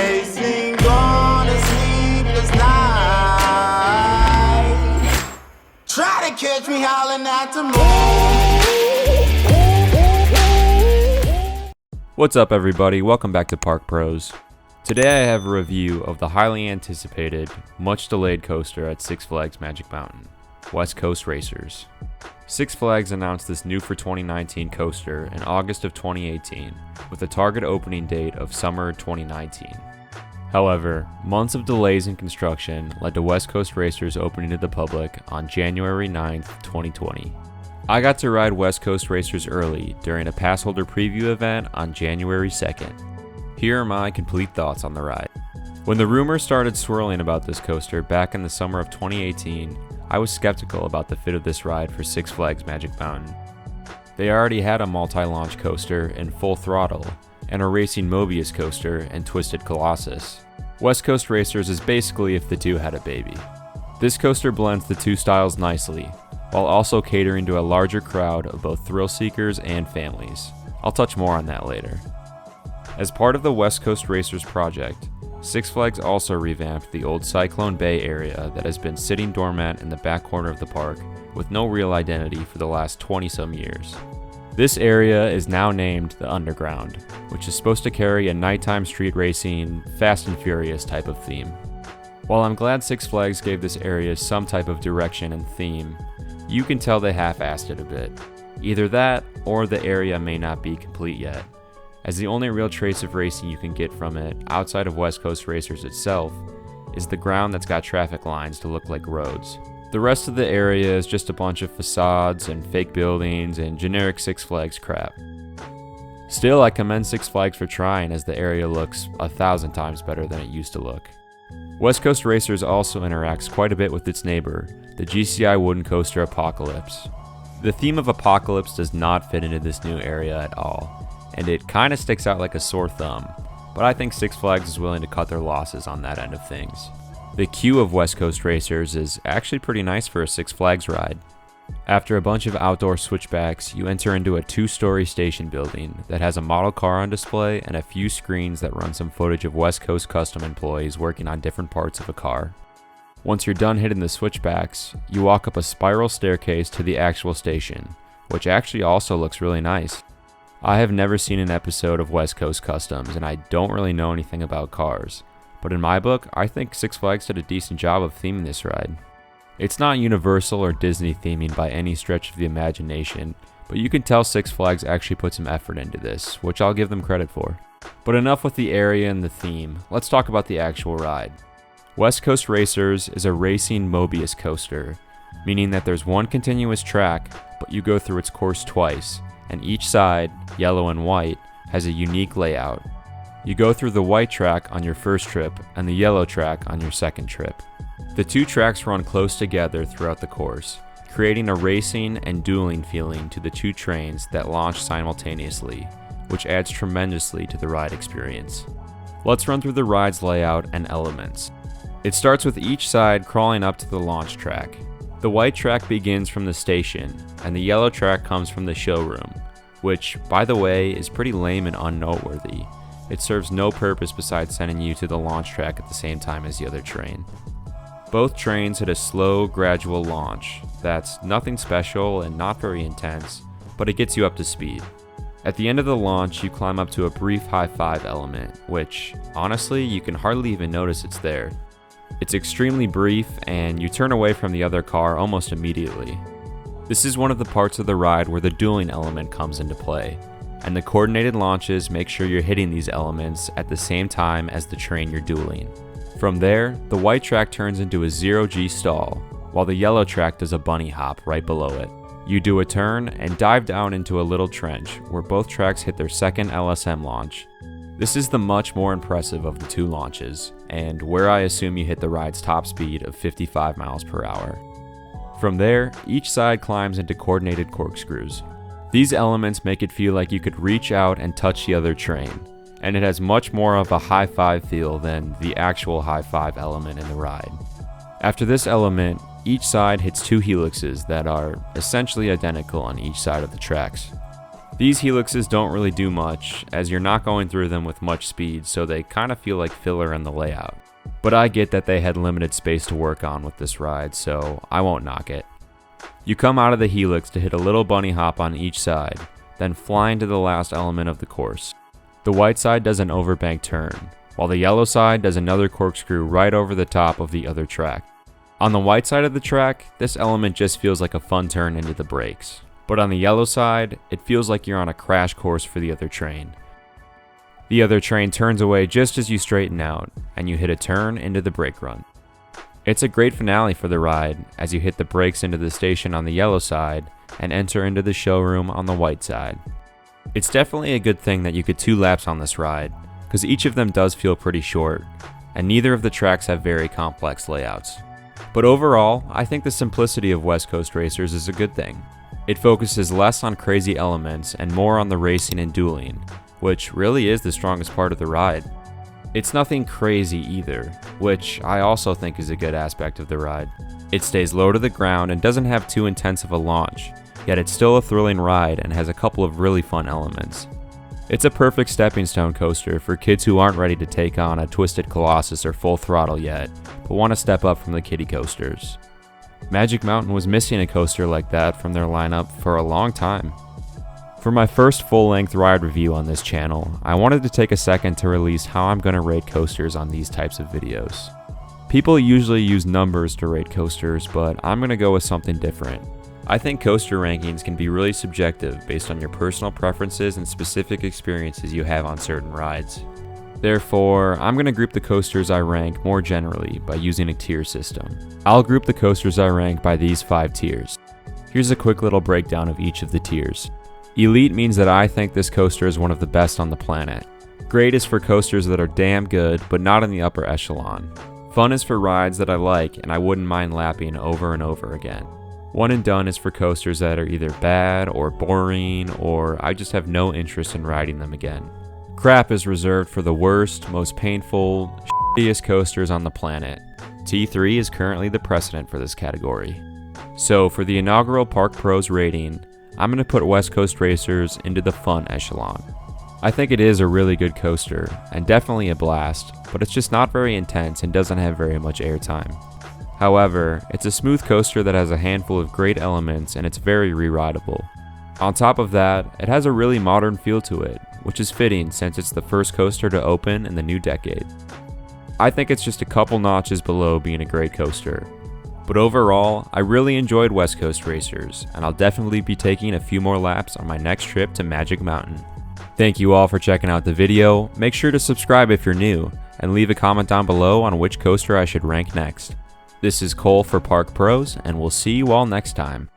racing on a sleepless night. Try to catch me howling at the moon. What's up, everybody? Welcome back to Park Pros. Today I have a review of the highly anticipated, much delayed coaster at Six Flags Magic Mountain, West Coast Racers. Six Flags announced this new for 2019 coaster in August of 2018 with a target opening date of summer 2019. However, months of delays in construction led to West Coast Racers opening to the public on January 9th, 2020. I got to ride West Coast Racers early during a pass holder preview event on January 2nd. Here are my complete thoughts on the ride. When the rumors started swirling about this coaster back in the summer of 2018, I was skeptical about the fit of this ride for Six Flags Magic Mountain. They already had a multi-launch coaster in Full Throttle and a racing Mobius coaster in Twisted Colossus. West Coast Racers is basically if the two had a baby. This coaster blends the two styles nicely, while also catering to a larger crowd of both thrill seekers and families. I'll touch more on that later. As part of the West Coast Racers project, Six Flags also revamped the old Cyclone Bay area that has been sitting dormant in the back corner of the park with no real identity for the last 20-some years. This area is now named the Underground, which is supposed to carry a nighttime street racing, Fast and Furious type of theme. While I'm glad Six Flags gave this area some type of direction and theme, you can tell they half-assed it a bit. Either that, or the area may not be complete yet, as the only real trace of racing you can get from it, outside of West Coast Racers itself, is the ground that's got traffic lines to look like roads. The rest of the area is just a bunch of facades and fake buildings and generic Six Flags crap. Still, I commend Six Flags for trying, as the area looks 1,000 times better than it used to look. West Coast Racers also interacts quite a bit with its neighbor, the GCI wooden coaster Apocalypse. The theme of Apocalypse does not fit into this new area at all, and it kinda sticks out like a sore thumb, but I think Six Flags is willing to cut their losses on that end of things. The queue of West Coast Racers is actually pretty nice for a Six Flags ride. After a bunch of outdoor switchbacks, you enter into a 2-story station building that has a model car on display and a few screens that run some footage of West Coast Custom employees working on different parts of a car. Once you're done hitting the switchbacks, you walk up a spiral staircase to the actual station, which actually also looks really nice. I have never seen an episode of West Coast Customs, and I don't really know anything about cars, but in my book, I think Six Flags did a decent job of theming this ride. It's not Universal or Disney theming by any stretch of the imagination, but you can tell Six Flags actually put some effort into this, which I'll give them credit for. But enough with the area and the theme, let's talk about the actual ride. West Coast Racers is a racing Mobius coaster, meaning that there's one continuous track, but you go through its course twice, and each side, yellow and white, has a unique layout. You go through the white track on your first trip and the yellow track on your second trip. The two tracks run close together throughout the course, creating a racing and dueling feeling to the two trains that launch simultaneously, which adds tremendously to the ride experience. Let's run through the ride's layout and elements. It starts with each side crawling up to the launch track. The white track begins from the station, and the yellow track comes from the showroom, which, by the way, is pretty lame and unnoteworthy. It serves no purpose besides sending you to the launch track at the same time as the other train. Both trains hit a slow, gradual launch that's nothing special and not very intense, but it gets you up to speed. At the end of the launch, you climb up to a brief high-five element, which, honestly, you can hardly even notice it's there. It's extremely brief, and you turn away from the other car almost immediately. This is one of the parts of the ride where the dueling element comes into play, and the coordinated launches make sure you're hitting these elements at the same time as the train you're dueling. From there, the white track turns into a 0G stall, while the yellow track does a bunny hop right below it. You do a turn and dive down into a little trench where both tracks hit their second LSM launch. This is the much more impressive of the two launches, and where I assume you hit the ride's top speed of 55 miles per hour. From there, each side climbs into coordinated corkscrews. These elements make it feel like you could reach out and touch the other train, and it has much more of a high-five feel than the actual high-five element in the ride. After this element, each side hits two helixes that are essentially identical on each side of the tracks. These helixes don't really do much, as you're not going through them with much speed, so they kind of feel like filler in the layout. But I get that they had limited space to work on with this ride, so I won't knock it. You come out of the helix to hit a little bunny hop on each side, then fly into the last element of the course. The white side does an overbank turn, while the yellow side does another corkscrew right over the top of the other track. On the white side of the track, this element just feels like a fun turn into the brakes. But on the yellow side, it feels like you're on a crash course for the other train. The other train turns away just as you straighten out, and you hit a turn into the brake run. It's a great finale for the ride, as you hit the brakes into the station on the yellow side, and enter into the showroom on the white side. It's definitely a good thing that you get 2 laps on this ride, because each of them does feel pretty short, and neither of the tracks have very complex layouts. But overall, I think the simplicity of West Coast Racers is a good thing. It focuses less on crazy elements and more on the racing and dueling, which really is the strongest part of the ride. It's nothing crazy either, which I also think is a good aspect of the ride. It stays low to the ground and doesn't have too intense of a launch, yet it's still a thrilling ride and has a couple of really fun elements. It's a perfect stepping stone coaster for kids who aren't ready to take on a Twisted Colossus or Full Throttle yet, but want to step up from the kiddie coasters. Magic Mountain was missing a coaster like that from their lineup for a long time. For my first full-length ride review on this channel, I wanted to take a second to release how I'm going to rate coasters on these types of videos. People usually use numbers to rate coasters, but I'm going to go with something different. I think coaster rankings can be really subjective based on your personal preferences and specific experiences you have on certain rides. Therefore, I'm going to group the coasters I rank more generally by using a tier system. I'll group the coasters I rank by these 5 tiers. Here's a quick little breakdown of each of the tiers. Elite means that I think this coaster is one of the best on the planet. Great is for coasters that are damn good, but not in the upper echelon. Fun is for rides that I like and I wouldn't mind lapping over and over again. One and done is for coasters that are either bad or boring, or I just have no interest in riding them again. Crap is reserved for the worst, most painful, shittiest coasters on the planet. T3 is currently the precedent for this category. So for the inaugural Park Pros rating, I'm going to put West Coast Racers into the fun echelon. I think it is a really good coaster, and definitely a blast, but it's just not very intense and doesn't have very much airtime. However, it's a smooth coaster that has a handful of great elements and it's very re-rideable. On top of that, it has a really modern feel to it, which is fitting since it's the first coaster to open in the new decade. I think it's just a couple notches below being a great coaster. But overall, I really enjoyed West Coast Racers, and I'll definitely be taking a few more laps on my next trip to Magic Mountain. Thank you all for checking out the video. Make sure to subscribe if you're new, and leave a comment down below on which coaster I should rank next. This is Cole for Park Pros, and we'll see you all next time.